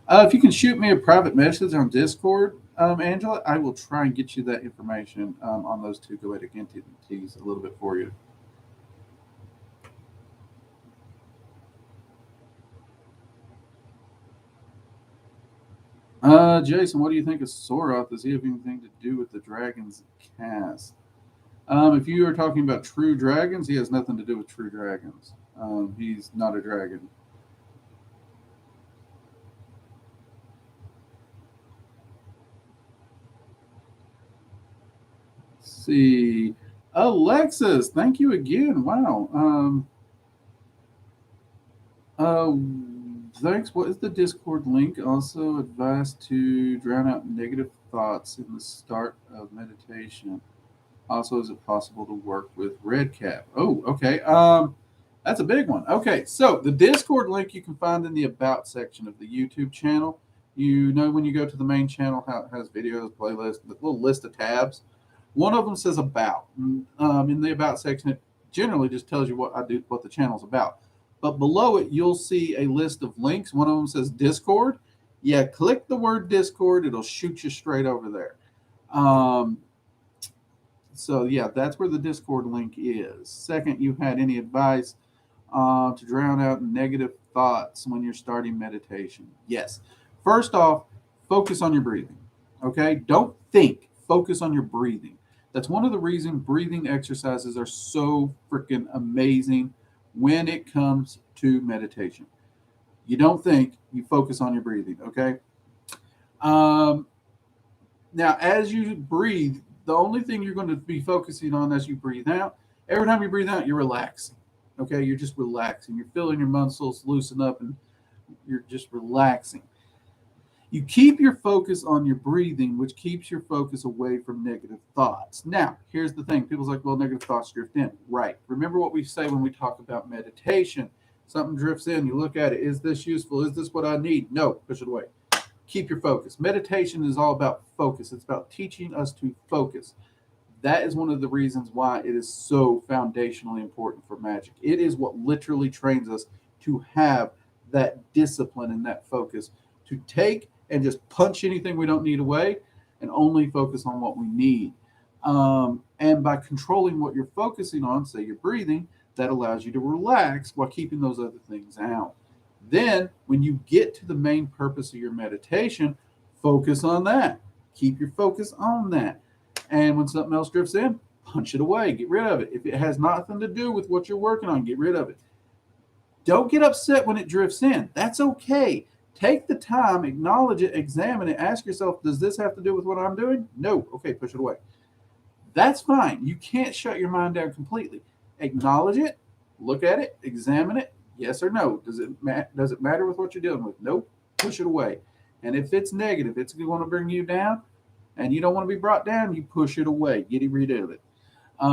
If you can shoot me a private message on Discord, Angela, I will try and get you that information on those two goetic entities a little bit for you. Jason, what do you think of Soroth? Does he have anything to do with the dragon's cast? If you are talking about true dragons, he has nothing to do with true dragons. He's not a dragon. Let's see, Alexis, thank you again. Wow. Uh, Thanks. What is the Discord link? Also, advice to drown out negative thoughts in the start of meditation. Also, is it possible to work with Red Cap? Oh, okay. That's a big one. Okay, so the Discord link you can find in the About section of the YouTube channel. You know, when you go to the main channel, how it has videos, playlists, the little list of tabs. One of them says About. In the About section, it generally just tells you what I do, what the channel's about. But below it, you'll see a list of links. One of them says Discord. Yeah, click the word Discord. It'll shoot you straight over there. Um, so yeah, that's where the Discord link is. Second, you had any advice to drown out negative thoughts when you're starting meditation? Yes. First off, focus on your breathing. Okay, don't think. Focus on your breathing. That's one of the reasons breathing exercises are so freaking amazing when it comes to meditation. You don't think, you focus on your breathing. Okay. Um, Now, as you breathe, the only thing you're going to be focusing on as you breathe out, every time you breathe out, you're relaxing. Okay, you're just relaxing. You're feeling your muscles loosen up and you're just relaxing. You keep your focus on your breathing, which keeps your focus away from negative thoughts. Now, here's the thing people's like, well, negative thoughts drift in. Right. Remember what we say when we talk about meditation. Something drifts in, you look at it. Is this useful? Is this what I need? No, push it away. Keep your focus. Meditation is all about focus. It's about teaching us to focus. That is one of the reasons why it is so foundationally important for magic. It is what literally trains us to have that discipline and that focus to take and just punch anything we don't need away and only focus on what we need. And by controlling what you're focusing on, say you're breathing, that allows you to relax while keeping those other things out. Then, when you get to the main purpose of your meditation, focus on that. Keep your focus on that. And when something else drifts in, punch it away, get rid of it. If it has nothing to do with what you're working on, get rid of it. Don't get upset when it drifts in. That's okay. Take the time, acknowledge it, examine it, ask yourself, does this have to do with what I'm doing? No. Okay, push it away. That's fine. You can't shut your mind down completely. Acknowledge it, look at it, examine it. Yes or no? Does it matter with what you're dealing with? Nope. Push it away. And if it's negative, it's going to bring you down, and you don't want to be brought down, you push it away. Get rid of it.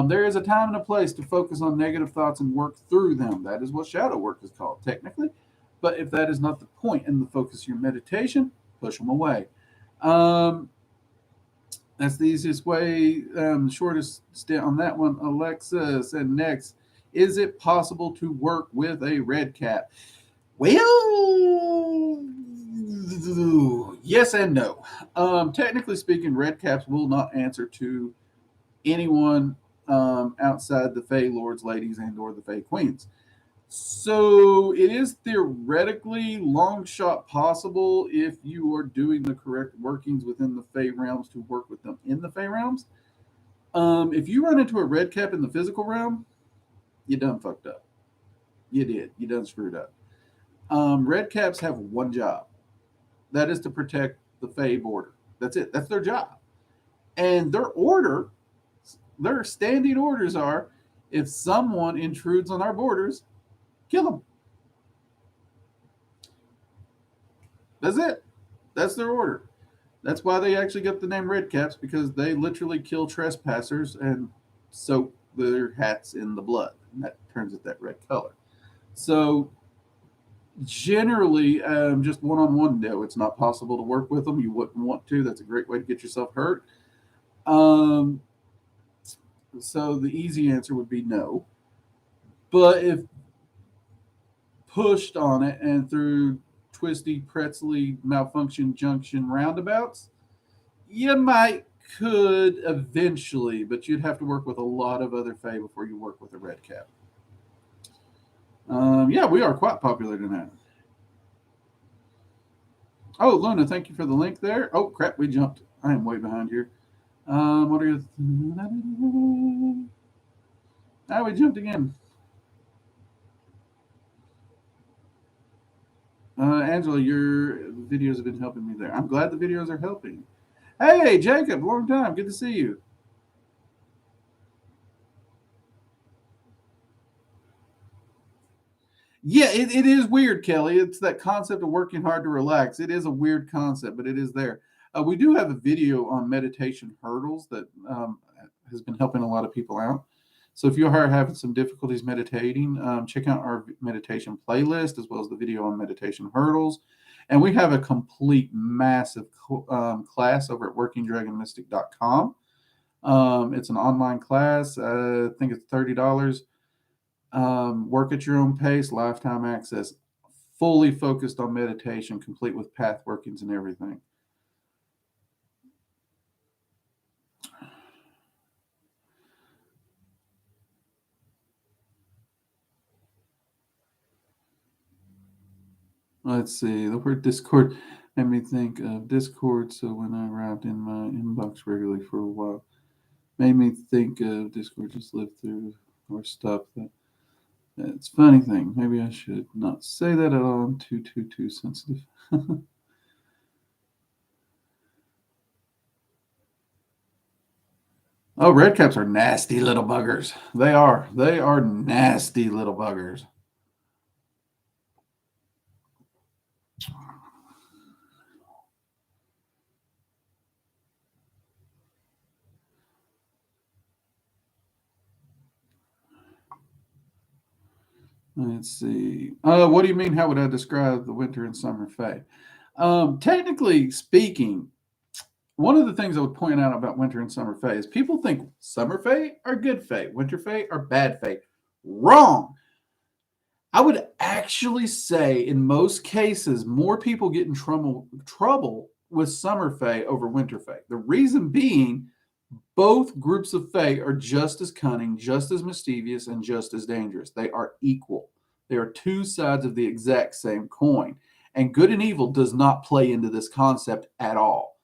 There is a time and a place to focus on negative thoughts and work through them. That is what shadow work is called, technically. But if that is not the point and the focus of your meditation, push them away. That's the easiest way, shortest stint on that one. Alexa said next, is it possible to work with a red cap? Well, yes and no. Technically speaking, red caps will not answer to anyone outside the Fey Lords, Ladies, and or the Fey Queens. So it is theoretically long shot possible if you are doing the correct workings within the Fey realms to work with them in the Fey realms. If you run into a red cap in the physical realm, you done fucked up. You did. You done screwed up. Red caps have one job. That is to protect the Fey border. That's it. That's their job. And their standing orders are, if someone intrudes on our borders, kill them. That's it. That's their order. That's why they actually get the name Red Caps, because they literally kill trespassers and soak their hats in the blood. And that turns it that red color. So generally, just one-on-one, no, it's not possible to work with them. You wouldn't want to. That's a great way to get yourself hurt. So the easy answer would be no. But if pushed on it and through twisty, pretzely, malfunction junction roundabouts, you could eventually, but you'd have to work with a lot of other Fae before you work with a red cap. Yeah, we are quite popular tonight. Oh, Luna, thank you for the link there. Oh, crap, we jumped. I am way behind here. What are you... we jumped again. Angela, your videos have been helping me there. I'm glad the videos are helping. Hey, Jacob, long time. Good to see you. Yeah, it is weird, Kelly. It's that concept of working hard to relax. It is a weird concept, but it is there. We do have a video on meditation hurdles that has been helping a lot of people out. So if you are having some difficulties meditating, check out our meditation playlist as well as the video on meditation hurdles. And we have a complete massive class over at workingdragonmystic.com. It's an online class. I think it's $30. Work at your own pace, lifetime access, fully focused on meditation, complete with path workings and everything. Let's see. The word Discord made me think of Discord. So when I arrived in my inbox regularly for a while, made me think of Discord. Just lived through or stuff that. It's a funny thing. Maybe I should not say that at all. I'm too sensitive. Oh, red caps are nasty little buggers. They are. They are nasty little buggers. Let's see. What do you mean? How would I describe the winter and summer Fae? Technically speaking, one of the things I would point out about winter and summer Fae is people think summer Fae are good Fae, winter Fae are bad Fae. Wrong. I would actually say in most cases, more people get in trouble with summer Fae over winter Fae. The reason being, Both groups of Fae are just as cunning, just as mischievous, and just as dangerous. They are equal. They are two sides of the exact same coin. And good and evil does not play into this concept at all.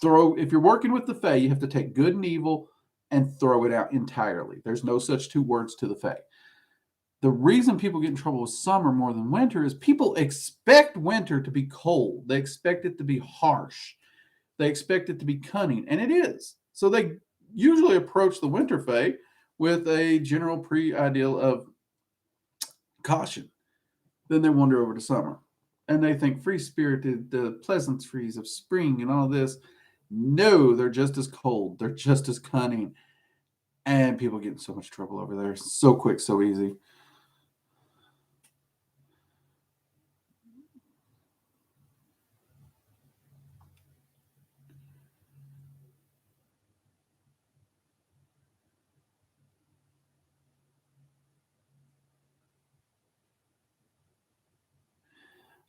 If you're working with the Fae, you have to take good and evil and throw it out entirely. There's no such two words to the Fae. The reason people get in trouble with summer more than winter is people expect winter to be cold. They expect it to be harsh. They expect it to be cunning, and it is. So they usually approach the winter Fae with a general pre-ideal of caution. Then they wander over to summer. And they think free-spirited, the pleasantries of spring and all this. No, they're just as cold. They're just as cunning. And people get in so much trouble over there. So quick, so easy.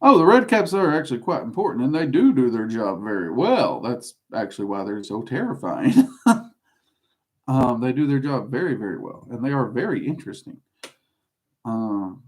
Oh, the red caps are actually quite important, and they do their job very well. That's actually why they're so terrifying. They do their job very, very well, and they are very interesting. Um,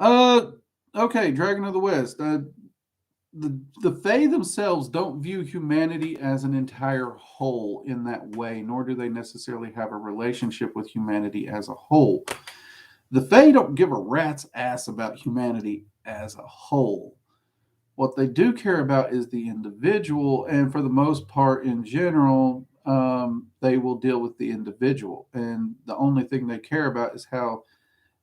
uh, okay, Dragon of the West. The Fae themselves don't view humanity as an entire whole in that way, nor do they necessarily have a relationship with humanity as a whole. The Fae don't give a rat's ass about humanity as a whole. What they do care about is the individual, and for the most part, in general, they will deal with the individual. And the only thing they care about is how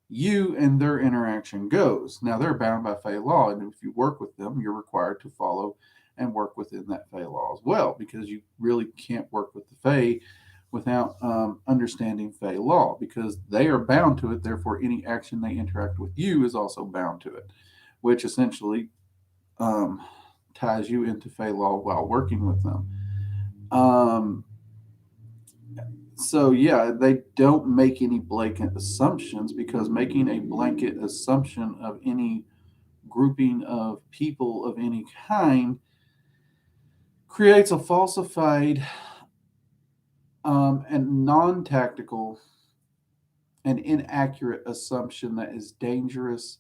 you and their interaction goes. Now, they're bound by Fey law, and if you work with them, you're required to follow and work within that Fey law as well, because you really can't work with the Fey without understanding Fey law, because they are bound to it. Therefore, any action they interact with you is also bound to it, which essentially um, ties you into Fey law while working with them. Um, so yeah, they don't make any blanket assumptions, because making a blanket assumption of any grouping of people of any kind creates a falsified and non-tactical and inaccurate assumption that is dangerous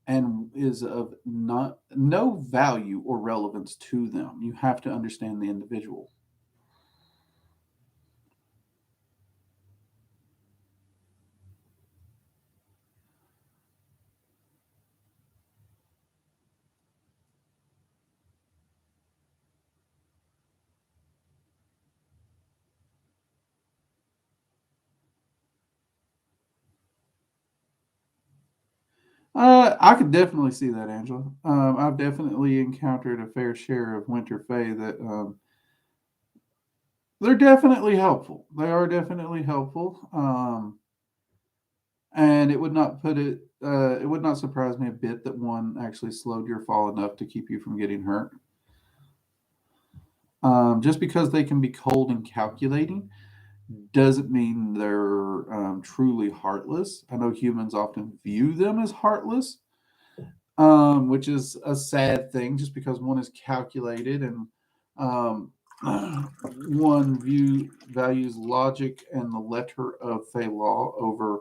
and is of not no value or relevance to them. You have to understand the individual. I could definitely see that, Angela. I've definitely encountered a fair share of winter fae that they're definitely helpful. They are definitely helpful, and it would not surprise me a bit that one actually slowed your fall enough to keep you from getting hurt. Just because they can be cold and calculating doesn't mean they're truly heartless. I know humans often view them as heartless, which is a sad thing, just because one is calculated and um, one values logic and the letter of Fey law over,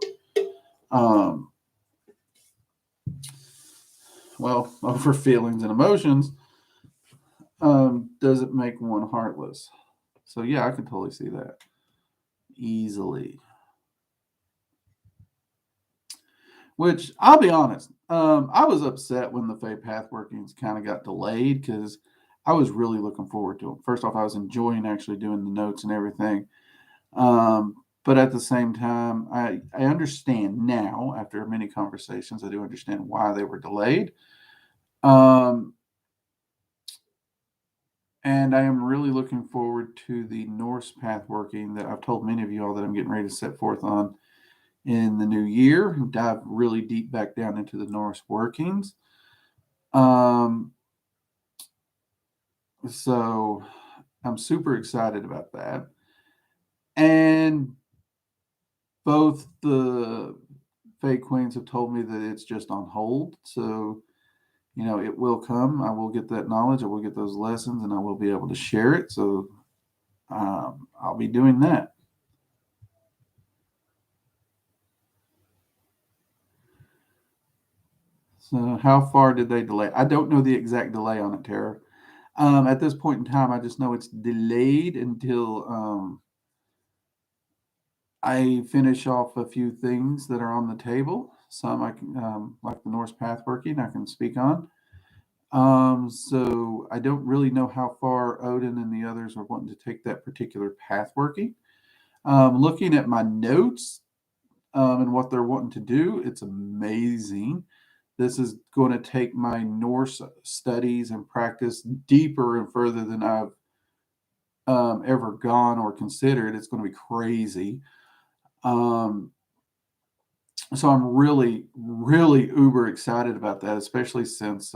um, over feelings and emotions, doesn't make one heartless. So yeah, I can totally see that easily. Which I'll be honest, I was upset when the Fey Path workings kind of got delayed, because I was really looking forward to them. First off, I was enjoying actually doing the notes and everything. But at the same time, I understand now, after many conversations, I do understand why they were delayed. Um, and I am really looking forward to the Norse path working that I've told many of you all that I'm getting ready to set forth on in the new year and dive really deep back down into the Norse workings. Um, so I'm super excited about that. And both the Fae Queens have told me that it's just on hold. So, it will come. I will get that knowledge. I will get those lessons and I will be able to share it. So I'll be doing that. So how far did they delay? I don't know the exact delay on it, Tara. At this point in time, I just know it's delayed until I finish off a few things that are on the table. Some I can, like the Norse pathworking, I can speak on. So I don't really know how far Odin and the others are wanting to take that particular pathworking. Looking at my notes and what they're wanting to do, it's amazing. This is going to take my Norse studies and practice deeper and further than I've ever gone or considered. It's going to be crazy. Um, so I'm really, really uber excited about that, especially since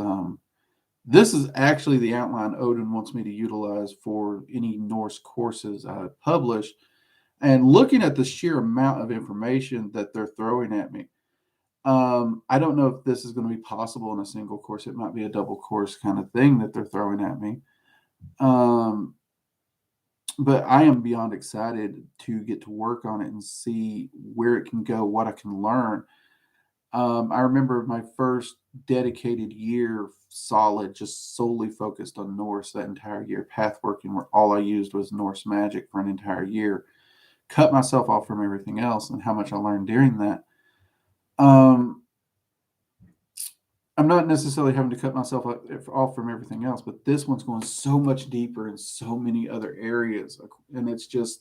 this is actually the outline Odin wants me to utilize for any Norse courses I publish. And looking at the sheer amount of information that they're throwing at me, I don't know if this is going to be possible in a single course. It might be a double course kind of thing that they're throwing at me. But I am beyond excited to get to work on it and see where it can go, what I can learn. I remember my first dedicated year solid, just solely focused on Norse that entire year, pathworking, where all I used was Norse magic for an entire year. Cut myself off from everything else, and how much I learned during that. Um, I'm not necessarily having to cut myself off from everything else, but this one's going so much deeper in so many other areas, and it's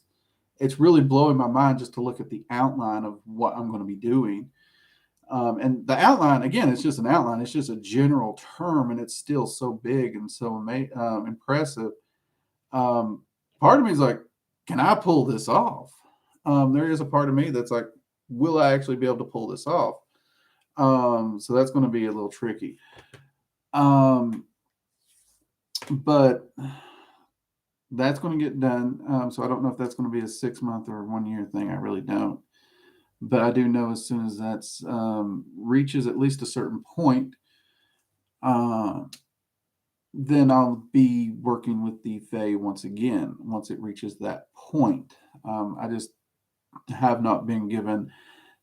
really blowing my mind just to look at the outline of what I'm going to be doing. And the outline, again, it's just an outline. It's just a general term, and it's still so big and so impressive. Part of me is like, can I pull this off? There is a part of me that's like, will I actually be able to pull this off? So that's going to be a little tricky. But that's going to get done. So I don't know if that's going to be a 6-month or 1-year thing. I really don't. But I do know as soon as that's reaches at least a certain point, then I'll be working with the Fae once again, once it reaches that point. I just have not been given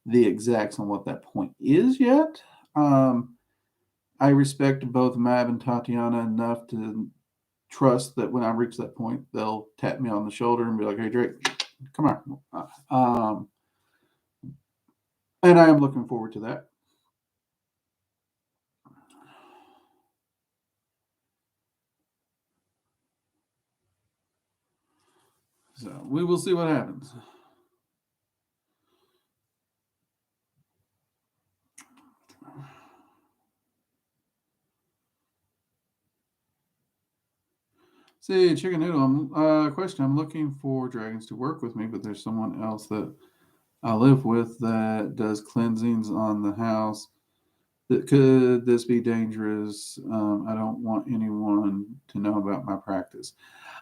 the exacts on what that point is yet. I respect both Mab and Tatiana enough to trust that when I reach that point, they'll tap me on the shoulder and be like, "Hey, Drake, come on." And I am looking forward to that. So we will see what happens. See, Chicken Noodle, question. I'm looking for dragons to work with me, but there's someone else that I live with that does cleansings on the house. Could this be dangerous? I don't want anyone to know about my practice.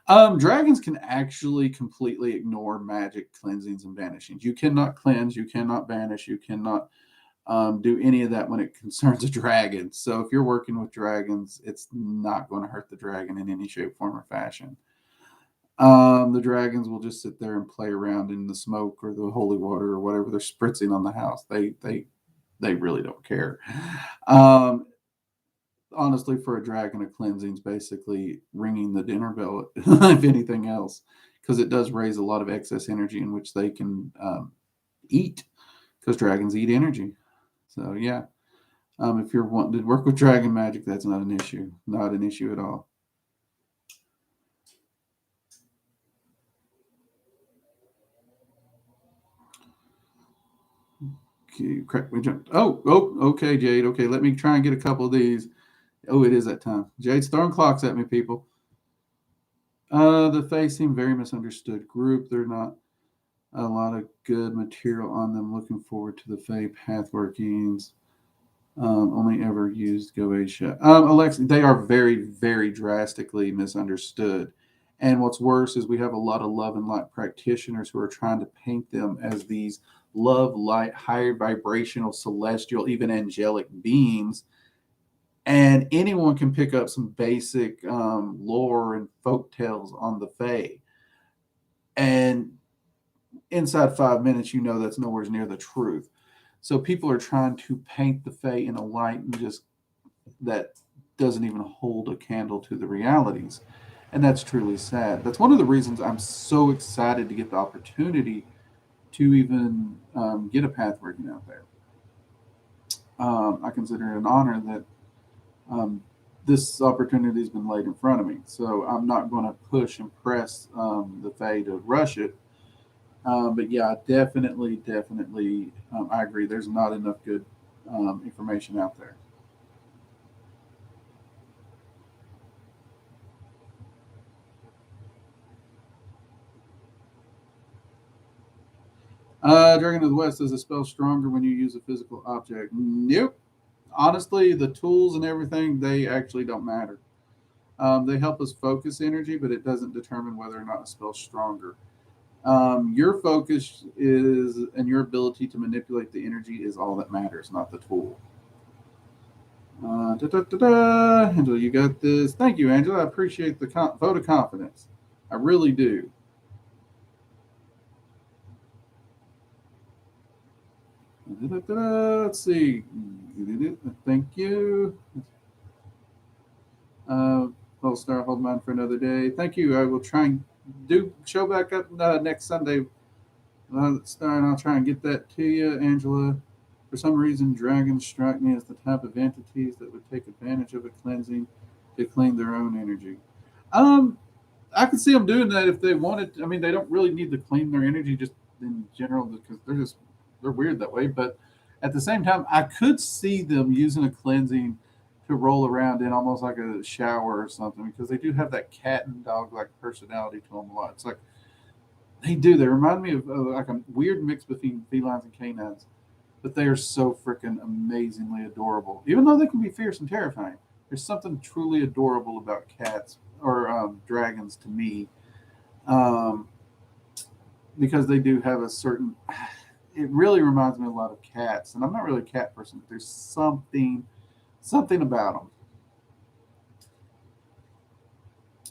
Dragons can actually completely ignore magic cleansings and banishings. You cannot cleanse, you cannot banish, you cannot do any of that when it concerns a dragon. So if you're working with dragons, it's not going to hurt the dragon in any shape, form, or fashion. The dragons will just sit there and play around in the smoke or the holy water or whatever they're spritzing on the house. They really don't care. Um, Honestly, for a dragon, a cleansing is basically ringing the dinner bell, if anything else, because it does raise a lot of excess energy in which they can eat, because dragons eat energy. So yeah, if you're wanting to work with dragon magic, that's not an issue. Not an issue at all. Okay, correct. We jumped. Okay, Jade. Okay, let me try and get a couple of these. Oh, it is that time. Jade's throwing clocks at me, people. The Fae seem very misunderstood group. They're not A lot of good material on them. Looking forward to the Fae path workings. Only ever used Goetia. Alexa, they are very, very drastically misunderstood. And what's worse is we have a lot of love and light practitioners who are trying to paint them as these love, light, higher vibrational, celestial, even angelic beings. And anyone can pick up some basic lore and folk tales on the Fae. And inside 5 minutes, you know that's nowhere near the truth. So people are trying to paint the Fae in a light and just that doesn't even hold a candle to the realities. And that's truly sad. That's one of the reasons I'm so excited to get the opportunity to even get a path working out there. I consider it an honor that um, this opportunity has been laid in front of me. So I'm not going to push and press the Fae to rush it. But yeah, definitely, I agree. There's not enough good information out there. Dragon of the West, is a spell stronger when you use a physical object? Nope. Honestly, the tools and everything, they actually don't matter. They help us focus energy, but it doesn't determine whether or not a spell's stronger. Your focus is and your ability to manipulate the energy is all that matters, not the tool. Angela, you got this. Thank you, Angela. I appreciate the vote of confidence. I really do. Let's see. Thank you. I'll start hold mine for another day. Thank you. I will try and do show back up next Sunday. And I'll try and get that to you, Angela. For some reason, dragons strike me as the type of entities that would take advantage of a cleansing to clean their own energy. Um, I could see them doing that if they wanted. I mean, they don't really need to clean their energy just in general because they're weird that way. But at the same time, I could see them using a cleansing to roll around in almost like a shower or something because they do have that cat and dog like personality to them a lot. It's like they do. They remind me of like a weird mix between felines and canines, but they are so freaking amazingly adorable. Even though they can be fierce and terrifying, there's something truly adorable about cats or dragons to me, um, because they do have a certain. It really reminds me a lot of cats, and I'm not really a cat person, but there's something about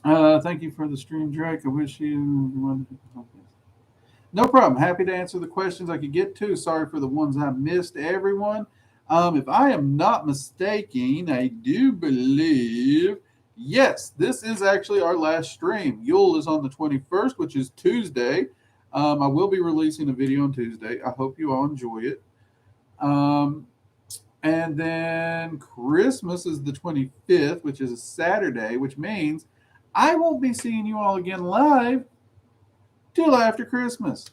them. Thank you for the stream, Drake. I wish you everyone. No problem. Happy to answer the questions I could get to. Sorry for the ones I missed, everyone. If I am not mistaken, I do believe, yes, this is actually our last stream. Yule is on the 21st, which is Tuesday. I will be releasing a video on Tuesday. I hope you all enjoy it. Um, and then Christmas is the 25th, which is a Saturday, which means I won't be seeing you all again live till after Christmas.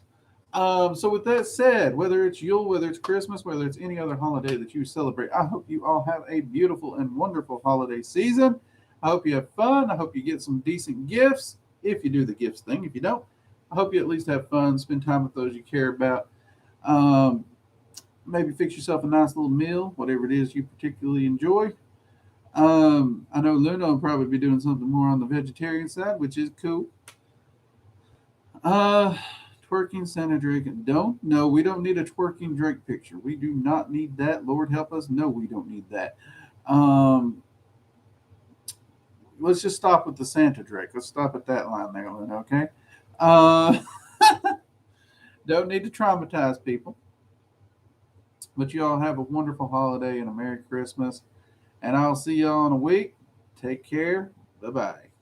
So with that said, whether it's Yule, whether it's Christmas, whether it's any other holiday that you celebrate, I hope you all have a beautiful and wonderful holiday season. I hope you have fun. I hope you get some decent gifts if you do the gifts thing. If you don't, I hope you at least have fun, spend time with those you care about. Um, Maybe fix yourself a nice little meal, whatever it is you particularly enjoy. I know Luna will probably be doing something more on the vegetarian side, which is cool. Uh, Twerking Santa Drake. Don't. No, we don't need a twerking Drake picture. We do not need that. Lord help us. No, we don't need that. Um, let's just stop with the Santa Drake. Let's stop at that line there, Lynn, okay? Uh, don't need to traumatize people. But you all have a wonderful holiday and a Merry Christmas. And I'll see y'all in a week. Take care. Bye bye.